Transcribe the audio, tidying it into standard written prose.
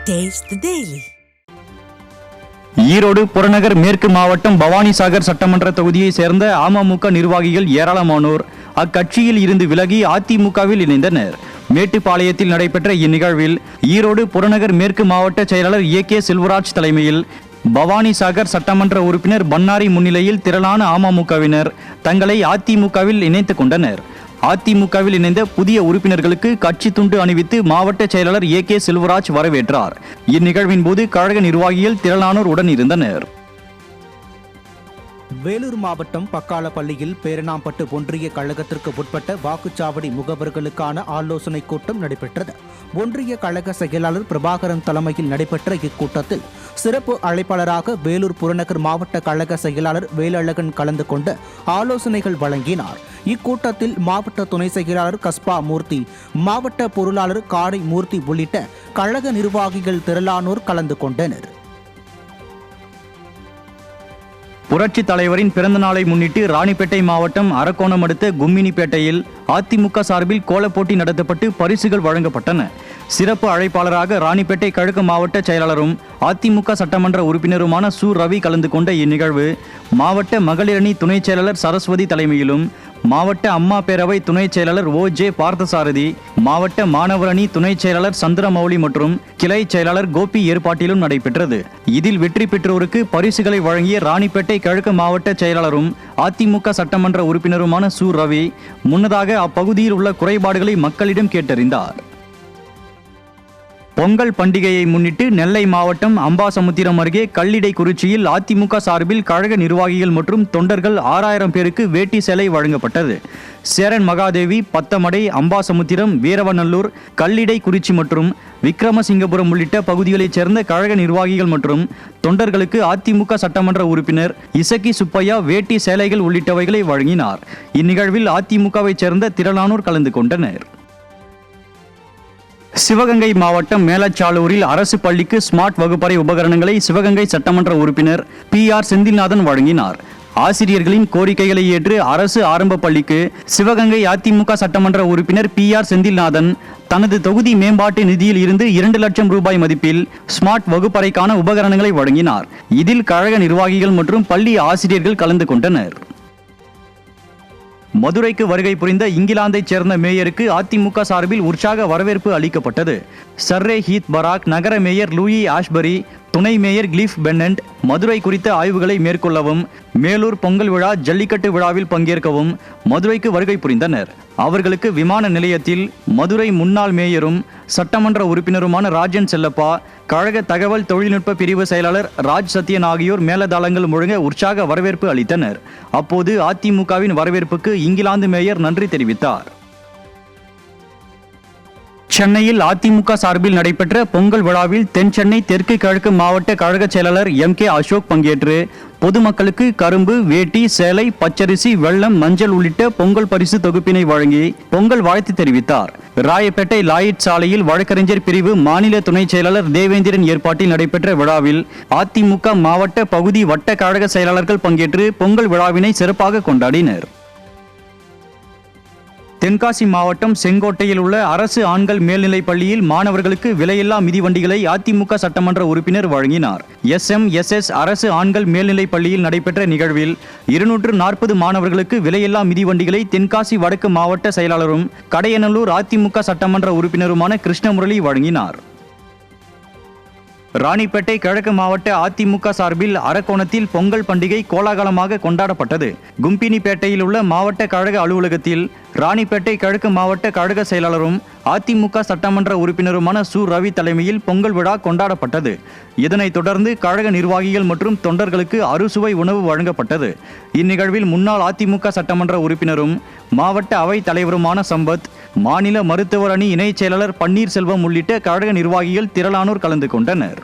Taste the Daily. Erode புறநகர் மேற்கு மாவட்டம் பவானிசாகர் சட்டமன்ற தொகுதியை சேர்ந்த அமமுக நிர்வாகிகள் ஏராளமானோர் அக்கட்சியில் இருந்து விலகி அதிமுகவில் இணைந்தனர். மேட்டுப்பாளையத்தில் நடைபெற்ற இந்நிகழ்வில் ஈரோடு புறநகர் மேற்கு மாவட்ட செயலாளர் ஏ செல்வராஜ் தலைமையில் பவானிசாகர் சட்டமன்ற உறுப்பினர் பன்னாரி முன்னிலையில் திரளான அமமுகவினர் தங்களை அதிமுகவில் இணைத்துக் கொண்டனர். அதிமுகவில் இணைந்த புதிய உறுப்பினர்களுக்கு கட்சி துண்டு அணிவித்து மாவட்ட செயலாளர் ஏ செல்வராஜ் வரவேற்றார். இந்நிகழ்வின் போது கழக நிர்வாகிகள் திரளானோர் உடன் இருந்தனர். வேலூர் மாவட்டம் பக்காளப்பள்ளியில் பேரணாம்பட்டு ஒன்றிய கழகத்திற்கு உட்பட்ட வாக்குச்சாவடி முகவர்களுக்கான ஆலோசனை கூட்டம் நடைபெற்றது. ஒன்றிய கழக செயலாளர் பிரபாகரன் தலைமையில் நடைபெற்ற இக்கூட்டத்தில் சிறப்பு அழைப்பாளராக வேலூர் புறநகர் மாவட்ட கழக செயலாளர் வேலழகன் கலந்து கொண்டு ஆலோசனைகள் வழங்கினார். இக்கூட்டத்தில் மாவட்ட துணை செயலாளர் கஸ்பா மூர்த்தி, மாவட்ட பொருளாளர் காடை மூர்த்தி உள்ளிட்ட கழக நிர்வாகிகள் திரளானோர் கலந்து கொண்டனர். புரட்சி தலைவரின் பிறந்த நாளை முன்னிட்டு ராணிப்பேட்டை மாவட்டம் அரக்கோணம் அடுத்த கும்மினிப்பேட்டையில் அதிமுக சார்பில் கோலப்போட்டி நடத்தப்பட்டு பரிசுகள் வழங்கப்பட்டன. சிறப்பு அழைப்பாளராக ராணிப்பேட்டை கிழக்கு மாவட்ட செயலாளரும் அதிமுக சட்டமன்ற உறுப்பினருமான ரவி கலந்து கொண்ட இந்நிகழ்வு மாவட்ட மகளிரணி துணை செயலாளர் சரஸ்வதி தலைமையிலும், மாவட்ட அம்மா பேரவை துணை செயலாளர் ஜே பார்த்தசாரதி, மாவட்ட மாணவர் அணி துணை செயலாளர் சந்திரமௌலி மற்றும் கிளை செயலாளர் கோபி ஏற்பாட்டிலும் நடைபெற்றது. இதில் வெற்றி பெற்றோருக்கு பரிசுகளை வழங்கிய ராணிப்பேட்டை கிழக்கு மாவட்ட செயலாளரும் அதிமுக சட்டமன்ற உறுப்பினருமான ரவி முன்னதாக அப்பகுதியில் உள்ள குறைபாடுகளை மக்களிடம் கேட்டறிந்தார். பொங்கல் பண்டிகையை முன்னிட்டு நெல்லை மாவட்டம் அம்பாசமுத்திரம் அருகே கல்லிடைக்குறிச்சியில் அதிமுக சார்பில் கழக நிர்வாகிகள் மற்றும் தொண்டர்கள் 6000 பேருக்கு வேட்டி சேலை வழங்கப்பட்டது. சேரன் மகாதேவி, பத்தமடை, அம்பாசமுத்திரம், வீரவநல்லூர், கல்லிடைக்குறிச்சி மற்றும் விக்ரமசிங்கபுரம் உள்ளிட்ட பகுதிகளைச் சேர்ந்த கழக நிர்வாகிகள் மற்றும் தொண்டர்களுக்கு அதிமுக சட்டமன்ற உறுப்பினர் இசக்கி சுப்பையா வேட்டி சேலைகள் உள்ளிட்டவைகளை வழங்கினார். இந்நிகழ்வில் அதிமுகவைச் சேர்ந்த திரளானோர் கலந்து கொண்டனர். சிவகங்கை மாவட்டம் மேலச்சாலூரில் அரசு பள்ளிக்கு ஸ்மார்ட் வகுப்பறை உபகரணங்களை சிவகங்கை சட்டமன்ற உறுப்பினர் செந்தில்நாதன் வழங்கினார். ஆசிரியர்களின் கோரிக்கைகளை ஏற்று அரசு ஆரம்ப பள்ளிக்கு சிவகங்கை அதிமுக சட்டமன்ற உறுப்பினர் செந்தில்நாதன் தனது தொகுதி மேம்பாட்டு நிதியில் இருந்து 2 லட்சம் ரூபாய் மதிப்பில் ஸ்மார்ட் வகுப்பறைக்கான உபகரணங்களை வழங்கினார். இதில் கழக நிர்வாகிகள் மற்றும் பள்ளி ஆசிரியர்கள் கலந்து கொண்டனர். மதுரைக்கு வருகை புரிந்த இங்கிலாந்தைச் சேர்ந்த மேயருக்கு அதிமுக சார்பில் உற்சாக வரவேற்பு அளிக்கப்பட்டது. சர்ரே ஹீத் பராக், நகர மேயர் லூயி ஆஷ்பரி, துணை மேயர் கிளிஃப் பென்னண்ட் மதுரை குறித்த ஆய்வுகளை மேற்கொள்ளவும், மேலூர் பொங்கல் விழா, ஜல்லிக்கட்டு விழாவில் பங்கேற்கவும் மதுரைக்கு வருகை புரிந்தனர். அவர்களுக்கு விமான நிலையத்தில் மதுரை முன்னாள் மேயரும் சட்டமன்ற உறுப்பினருமான ராஜன் செல்லப்பா, கழக தகவல் தொழில்நுட்ப பிரிவு செயலாளர் ராஜ் சத்யன் ஆகியோர் மேலதாளங்கள் முழங்க உற்சாக வரவேற்பு அளித்தனர். அப்போது அதிமுகவின் வரவேற்புக்கு இங்கிலாந்து மேயர் நன்றி தெரிவித்தார். சென்னையில் அதிமுக சார்பில் நடைபெற்ற பொங்கல் விழாவில் தென் சென்னை தெற்கு கிழக்கு மாவட்ட கழக செயலாளர் கே அசோக் பங்கேற்று பொதுமக்களுக்கு கரும்பு, வேட்டி, சேலை, பச்சரிசி, வெள்ளம், மஞ்சள் உள்ளிட்ட பொங்கல் பரிசு தொகுப்பினை வழங்கி பொங்கல் வாழ்த்து தெரிவித்தார். ராயப்பேட்டை லாயிட் சாலையில் வழக்கறிஞர் பிரிவு மாநில துணை செயலாளர் தேவேந்திரன் ஏற்பாட்டில் நடைபெற்ற விழாவில் அதிமுக மாவட்ட பகுதி வட்ட கழக செயலாளர்கள் பங்கேற்று பொங்கல் விழாவினை சிறப்பாக கொண்டாடினர். தென்காசி மாவட்டம் செங்கோட்டையில் உள்ள அரசு ஆண்கள் மேல்நிலைப் பள்ளியில் மாணவர்களுக்கு விலையில்லா மிதிவண்டிகளை அதிமுக சட்டமன்ற உறுப்பினர் வழங்கினார். SMSS அரசு ஆண்கள் மேல்நிலைப் பள்ளியில் நடைபெற்ற நிகழ்வில் 240 மாணவர்களுக்கு விலையில்லா மிதிவண்டிகளை தென்காசி வடக்கு மாவட்ட செயலாளரும் கடையநல்லூர் அதிமுக சட்டமன்ற உறுப்பினருமான கிருஷ்ணமுரளி வழங்கினார். ராணிப்பேட்டை கிழக்கு மாவட்ட அதிமுக சார்பில் அரக்கோணத்தில் பொங்கல் பண்டிகை கோலாகலமாக கொண்டாடப்பட்டது. கும்பினிப்பேட்டையில் உள்ள மாவட்ட கழக அலுவலகத்தில் ராணிப்பேட்டை கிழக்கு மாவட்ட கழக செயலாளரும் அதிமுக சட்டமன்ற உறுப்பினருமான ரவி தலைமையில் பொங்கல் விழா கொண்டாடப்பட்டது. இதனைத் தொடர்ந்து கழக நிர்வாகிகள் மற்றும் தொண்டர்களுக்கு அறுசுவை உணவு வழங்கப்பட்டது. இந்நிகழ்வில் முன்னாள் அதிமுக சட்டமன்ற உறுப்பினரும் மாவட்ட அவை தலைவருமான சம்பத், மாநில மருத்துவர் அணி இணைச் செயலாளர் பன்னீர்செல்வம் உள்ளிட்ட கழக நிர்வாகிகள் திரளானோர் கலந்து கொண்டனர்.